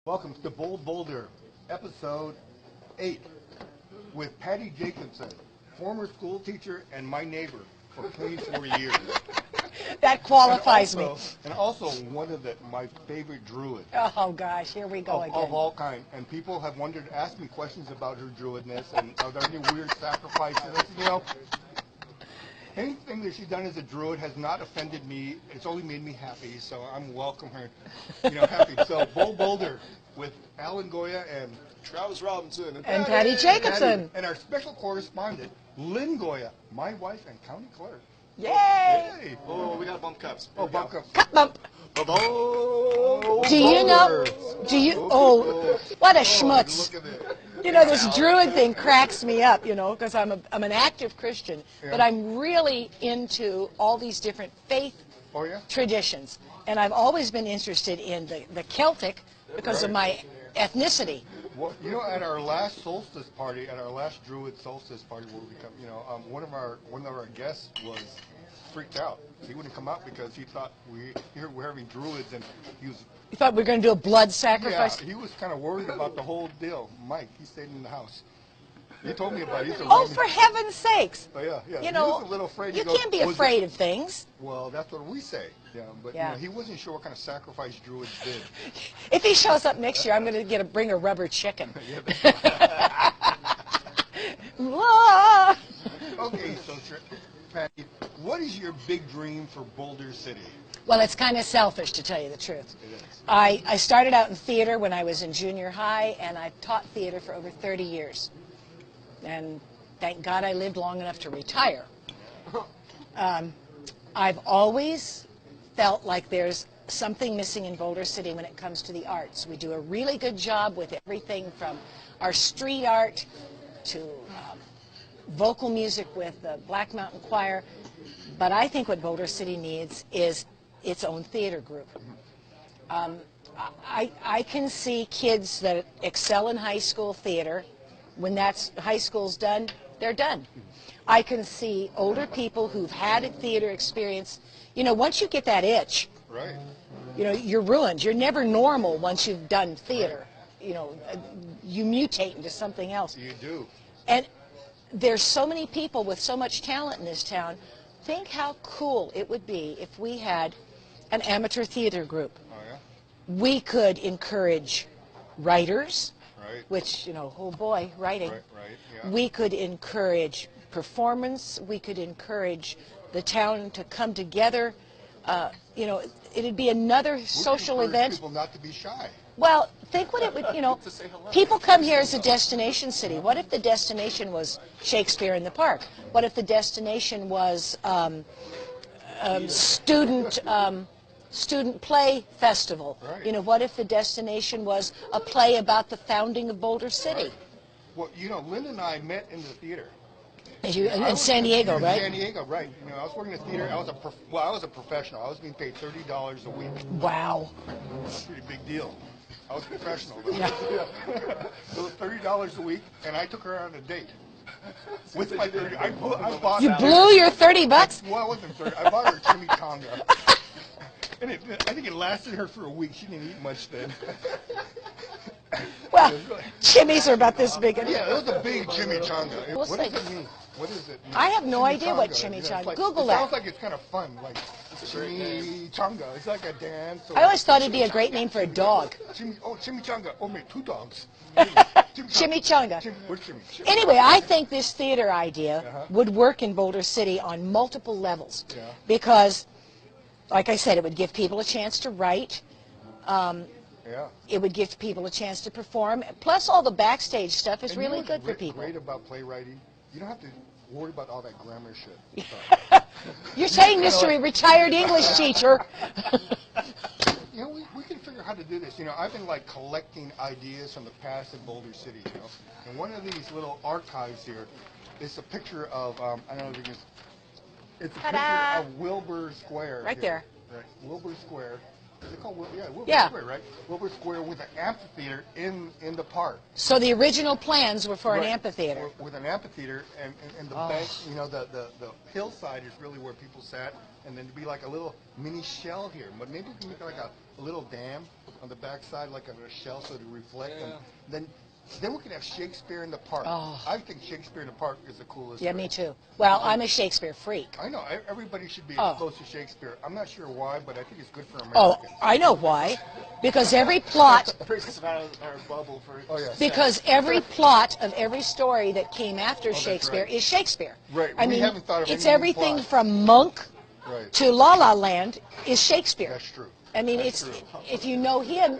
Welcome to Boulder Episode 8 with Pati Jacobson, former school teacher and my neighbor for 24 years. That qualifies me. And also one of my favorite druids. Oh gosh, here we go again. Of all kind. And people have asked me questions about her druidness and are there any weird sacrifices? Anything that she's done as a druid has not offended me. It's only made me happy, so I'm welcome her, happy. So Boulder with Alan Goya and Travis Robinson and Pati Jacobson. And our special correspondent, Lynn Goya, my wife and county clerk. Yay! Yay. Oh, we got bump cups. Oh, bump cups. Cup bump. Oh, do you know? What a schmutz. Look at it. This druid thing cracks me up, because I'm an active Christian, but I'm really into all these different faith traditions. And I've always been interested in the Celtic because of my ethnicity. Well, at our last solstice party, at our last Druid solstice party, where we come, one of our guests was freaked out. He wouldn't come out because he thought we're having Druids, and he was. You thought we were going to do a blood sacrifice? Yeah, he was kind of worried about the whole deal. Mike, he stayed in the house. He told me about it. Oh, for heaven's sakes! Oh, yeah. He was a little afraid. You can't be afraid of things. Well, that's what we say. Yeah, but he wasn't sure what kind of sacrifice Druids did. If he shows up next year, I'm going to bring a rubber chicken. Okay, so Pati, what is your big dream for Boulder City? Well, it's kind of selfish, to tell you the truth. It is. I started out in theater when I was in junior high, and I've taught theater for over 30 years. And thank God I lived long enough to retire. I've always felt like there's something missing in Boulder City when it comes to the arts. We do a really good job with everything from our street art to vocal music with the Black Mountain Choir. But I think what Boulder City needs is its own theater group. I can see kids that excel in high school theater. When high school's done, they're done. I can see older people who've had a theater experience. Once you get that itch, right. You're ruined. You're never normal once you've done theater. Right. You mutate into something else. You do. And there's so many people with so much talent in this town. Think how cool it would be if we had an amateur theater group. Oh, yeah? We could encourage writers, right. Which, oh boy, writing. Right, yeah. We could encourage performance. We could encourage the town to come together. It'd be another social event. People not to be shy. Well, think what it would, people come here as a destination city. What if the destination was Shakespeare in the Park? What if the destination was student play festival? Right. What if the destination was a play about the founding of Boulder City? Right. Well, Lynn and I met in the theater. In San Diego, right? In San Diego, right. I was working in the theater. I was a professional. I was being paid $30 a week. Wow. That's a pretty big deal. I was professional. Yeah. It was $30 a week, and I took her on a date. With my 30, I bought. You blew your $30? Well, it wasn't 30. I bought her a chimichanga. And I think it lasted her for a week. She didn't eat much then. Well, chimmies are about this big. Yeah, it was a big chimichanga. What does it mean? What does it mean? I have no idea what chimichanga. Google that. It sounds like it's kind of fun, like chimichanga. It's like a dance. I always thought it'd be a great name for a dog. Chimichanga. Oh, maybe 2 dogs. Chimichanga. Where's Chimichanga? Anyway, I think this theater idea would work in Boulder City on multiple levels. Yeah. Because, like I said, it would give people a chance to write. Yeah. It would give people a chance to perform. Plus, all the backstage stuff is really good for people. Great about playwriting. You don't have to worry about all that grammar shit. You're saying this to a retired English teacher. We can figure out how to do this. I've been collecting ideas from the past in Boulder City. And one of these little archives here is a picture of I don't know if you can. It's a picture of Wilbur Square. Right there. Right, Wilbur Square. Is it called Wilbur? Yeah, Wilbur Square, right? Wilbur Square with an amphitheater in the park. So the original plans were for an amphitheater. With an amphitheater, and the bank, the hillside is really where people sat, and then to be like a little mini shell here. But maybe we can make like a little dam on the backside, like on a shell, so to reflect. And then we can have Shakespeare in the Park. Oh. I think Shakespeare in the Park is the coolest. Yeah, thing. me too. Well, I'm a Shakespeare freak. I know. Everybody should be close to Shakespeare. I'm not sure why, but I think it's good for Americans. Oh, I know why. Because every plot, Breaks us out of our bubble for. because every plot of every story that came after Shakespeare is Shakespeare. Right. I We mean, haven't thought of it's any new everything plot. from Monk Right. to La La Land is Shakespeare. That's true. I mean, That's it's true. if you know him,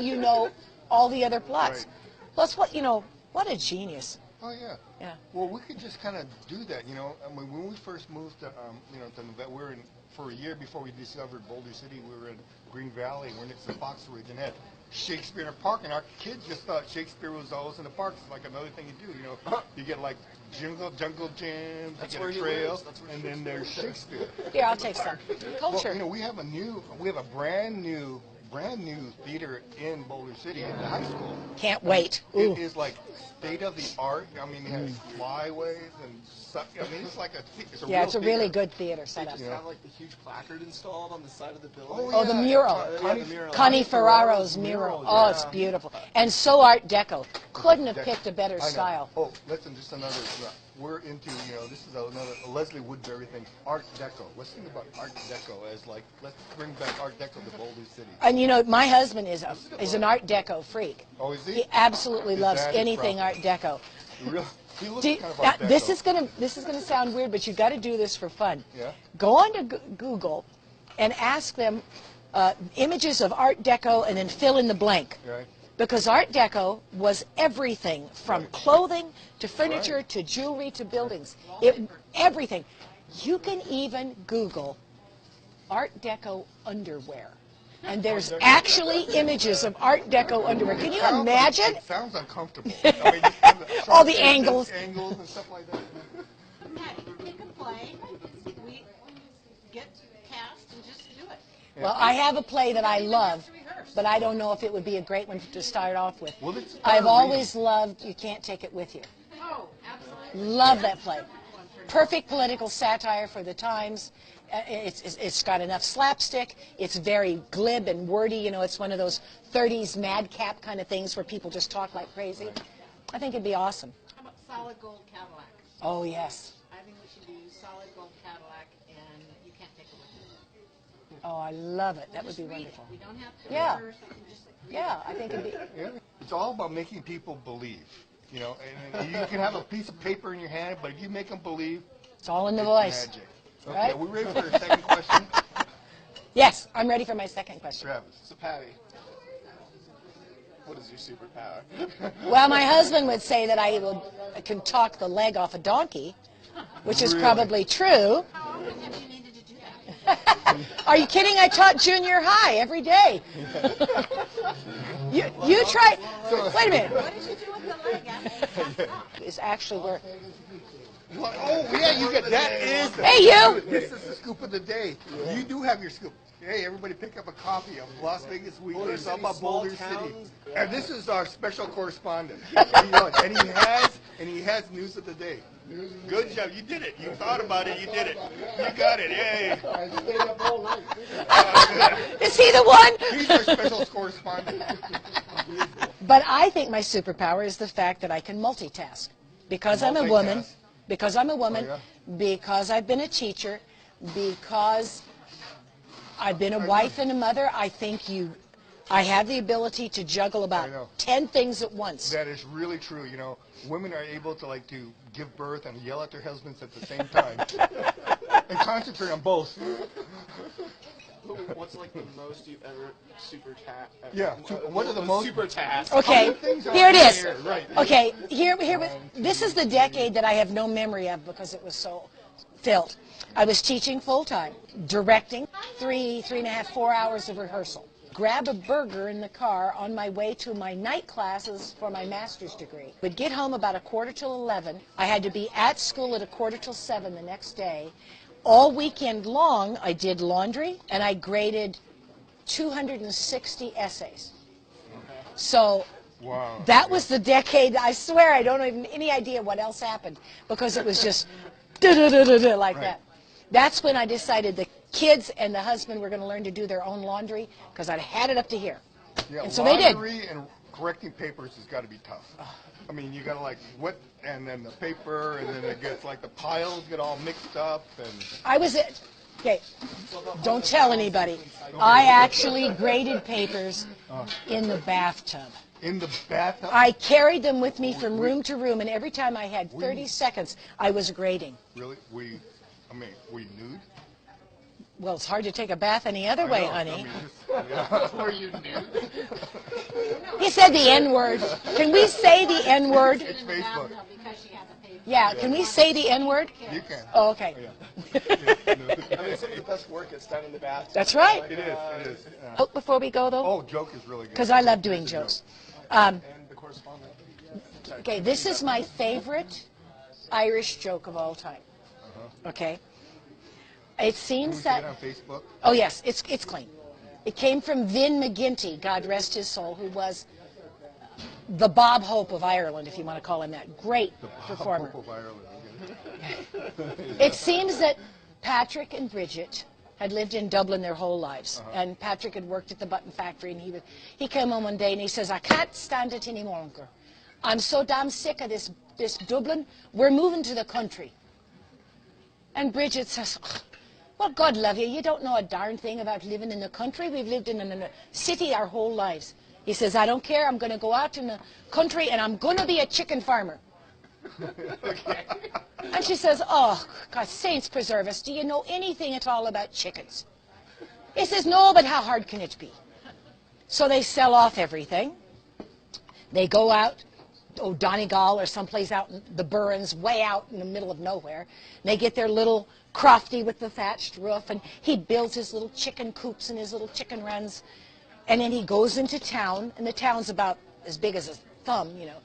you know all the other plots. Right. Plus, what a genius. Oh yeah. Yeah. Well, we could just kind of do that, you know. I mean, when we first moved to, to Nevada, we were in for a year before we discovered Boulder City. We were in Green Valley, and we're next to Fox Ridge, and had Shakespeare in the Park, and our kids just thought Shakespeare was always in the park. It's like another thing you do, you know. You get like jungle gyms, you get a trail, and then there's Shakespeare. Here, I'll take some. Culture. Well, you know, we have a brand new theater in Boulder City at the high school. Can't wait. Ooh. It is like state of the art. I mean, it has flyways and stuff. I mean, it's like it's a real It's a really theater. good theater They setup. just have like the huge placard installed on the side of the building. Oh, the mural. The mural. Connie Ferraro's mural. Oh, it's beautiful. And so Art Deco. Couldn't have picked a better I know. style. Oh, listen, just another. We're into, this is another Leslie Woodbury thing. Art Deco. Let's think about Art Deco as like, let's bring back Art Deco to Boulder City. And my husband is an Art Deco freak. Oh, is he? He absolutely loves That is anything probably- Art Deco. He looks Do- kind of now, Art Deco. this is gonna sound weird, but you got to do this for fun. Yeah. Go on to Google and ask them images of Art Deco, and then fill in the blank. Right. Because Art Deco was everything from Right. clothing to furniture Right. to jewelry to buildings. Everything. You can even Google Art Deco underwear. And there's actually images of Art Deco underwear. Can you imagine? It sounds uncomfortable. I mean, just kind of All the sharp angles. angles and stuff like that. Pick a play, we get cast and just do it. Well, I have a play that I love, but I don't know if it would be a great one to start off with. Well, it's I've reading. always loved You Can't Take It With You. Oh, absolutely. Love that play. Perfect political satire for the times. It's got enough slapstick. It's very glib and wordy. You know, it's one of those 30s madcap kind of things where people just talk like crazy. I think it'd be awesome. How about Solid Gold Cadillac? Oh, yes. I think we should do Solid Gold Cadillac, and You Can't Take It With You. Oh, I love it. That would Just be read wonderful. it. We don't have to Yeah. rehearse. I can just read Yeah, I think it'd be... Yeah. It's all about making people believe. You know, and you can have a piece of paper in your hand, but if you make them believe, It's all in the it's voice. magic. Okay, Right? are we ready for the second question? Yes, I'm ready for my second question. Travis. So Patty, what is your superpower? Well, my husband would say that I can talk the leg off a donkey, which is Really? probably true. How often have you needed to do that? Are you kidding? I taught junior high every day. You try. Wait a minute. What did you do with the leg after? It's actually where. Well, oh, yeah, you get that is. Hey, you! This is the scoop of the day. You do have your scoop. Hey, everybody, pick up a copy of Las Vegas Weekly. It's all about Small Boulder City. towns. And this is our special correspondent. and he has news of the day. Good job, you did it. You thought about it, you did it. You got it. Yay! I stayed up all night. Is he the one? He's our special correspondent. But I think my superpower is the fact that I can multitask. Because I'm a woman. Multitask. Because I'm a woman. Oh, Because I've been a teacher. Because I've been a wife and a mother. I think I have the ability to juggle about I know. 10 things at once. That is really true. You know, women are able to to give birth and yell at their husbands at the same time and concentrate on both. What's like the most you've ever super tasked? Yeah, what are the most- super tasks? Okay, things are here it in is. here? Right. Okay, this is the decade that I have no memory of because it was so filled. I was teaching full-time, directing 3.5, 4 hours of rehearsal. Grab a burger in the car on my way to my night classes for my master's degree. Would get home about 11:15. I had to be at school at 7:15 the next day. All weekend long, I did laundry, and I graded 260 essays. So Wow. that was the decade. I swear I don't have any idea what else happened because it was just like Right. that. That's when I decided that kids and the husband were going to learn to do their own laundry because I'd had it up to here. Yeah, And so they did. laundry and correcting papers has got to be tough. I mean, you got to like whip and then the paper and then it gets like the piles get all mixed up and. I was it. Okay, don't tell anybody. I actually graded papers in the bathtub. In the bathtub? I carried them with me from room to room, and every time I had 30 seconds, I was grading. Really? We nude? Well, it's hard to take a bath any other way, I know, honey. Were you nude? He said the N-word. Can we say the N-word? It's Facebook. Because she has a paper. Yeah, can we say the N-word? You can. Oh, okay. Yeah. I mean, some of the best work gets done in the bathroom. That's right. It is. It is. Yeah. Oh, before we go, though, Oh, joke is really good. because I love doing jokes. And the correspondent. Okay, this is my favorite Irish joke of all time. Okay? It Can we seems see that... it on Facebook? Oh, yes, it's clean. It came from Vin McGinty, God rest his soul, who was the Bob Hope of Ireland, if you want to call him that. Great performer. Hope of Ireland, okay. It seems that Patrick and Bridget had lived in Dublin their whole lives. And Patrick had worked at the button factory, and he came home one day and he says, I can't stand it any longer. I'm so damn sick of this Dublin. We're moving to the country. And Bridget says, well, God love you. You don't know a darn thing about living in the country. We've lived in a city our whole lives. He says, I don't care. I'm going to go out in the country and I'm going to be a chicken farmer. And she says, oh, God, saints preserve us. Do you know anything at all about chickens? He says, no, but how hard can it be? So they sell off everything. They go out, Donegal or someplace out in the Burns, way out in the middle of nowhere. And they get their little crofty with the thatched roof, and he builds his little chicken coops and his little chicken runs. And then he goes into town, and the town's about as big as a thumb, you know.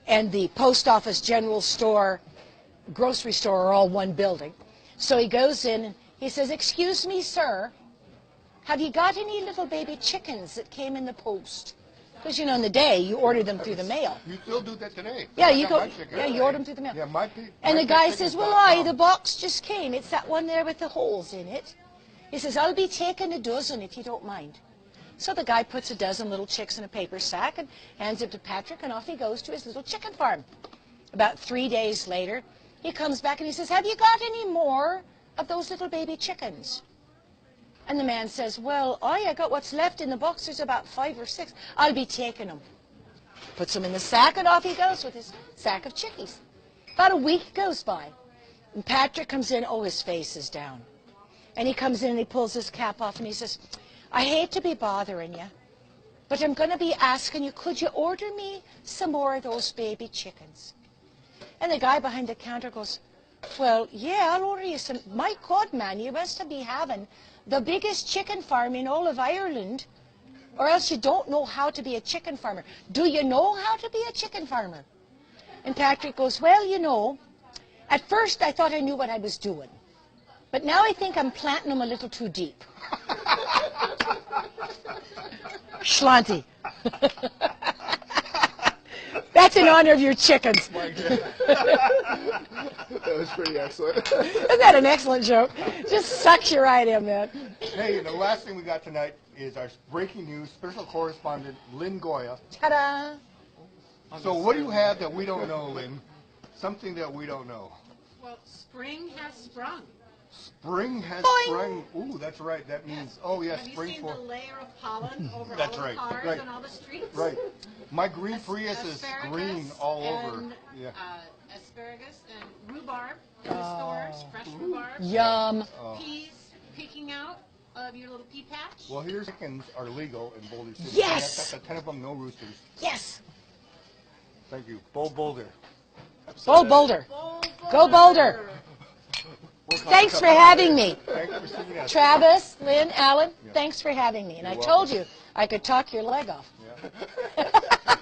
And the post office, general store, grocery store are all one building. So he goes in and he says, excuse me, sir, have you got any little baby chickens that came in the post? Because, you know, in the day, you order them through the mail. You still do that today. Yeah, I you got go. my chicken Yeah, you today. order them through the mail. Yeah, and the guy says, well, aye, the box just came. It's that one there with the holes in it. He says, I'll be taking a dozen if you don't mind. So the guy puts a dozen little chicks in a paper sack and hands it to Patrick, and off he goes to his little chicken farm. About 3 days later, he comes back and he says, have you got any more of those little baby chickens? And the man says, well, I got what's left in the box. There's about 5 or 6. I'll be taking them. Puts them in the sack, and off he goes with his sack of chickies. About a week goes by, and Patrick comes in. Oh, his face is down. And he comes in and he pulls his cap off, and he says, I hate to be bothering you, but I'm going to be asking you, could you order me some more of those baby chickens? And the guy behind the counter goes, well, yeah, I'll order you some. My God, man, you must be having the biggest chicken farm in all of Ireland, or else you don't know how to be a chicken farmer. Do you know how to be a chicken farmer? And Patrick goes, well, you know, at first I thought I knew what I was doing, but now I think I'm planting them a little too deep. Schlanti. That's in honor of your chickens. That was pretty excellent. Isn't that an excellent joke? Just sucks you right in, man. Hey, the last thing we got tonight is our breaking news special correspondent, Lynn Goya. Ta-da! So what do you have that we don't know, Lynn? Something that we don't know. Well, spring has sprung. Spring has Boing. sprung. Ooh, that's right. That means, oh yeah, Have spring you seen for. the layer of pollen over That's all the right, cars right. and all the streets? Right. My green Prius is Asparagus green all over. and, Yeah. Asparagus and rhubarb in the stores, fresh rhubarb. Yum. Peas peeking out of your little pea patch. Well, here's chickens are legal in Boulder City. Yes! That's 10 of them, no roosters. Yes. Thank you. Boulder. Go Boulder. Go Boulder. Thanks for having me. Thanks for seeing us. Travis, Lynn, Alan, thanks for having me. And I told you I could talk your leg off. Yeah.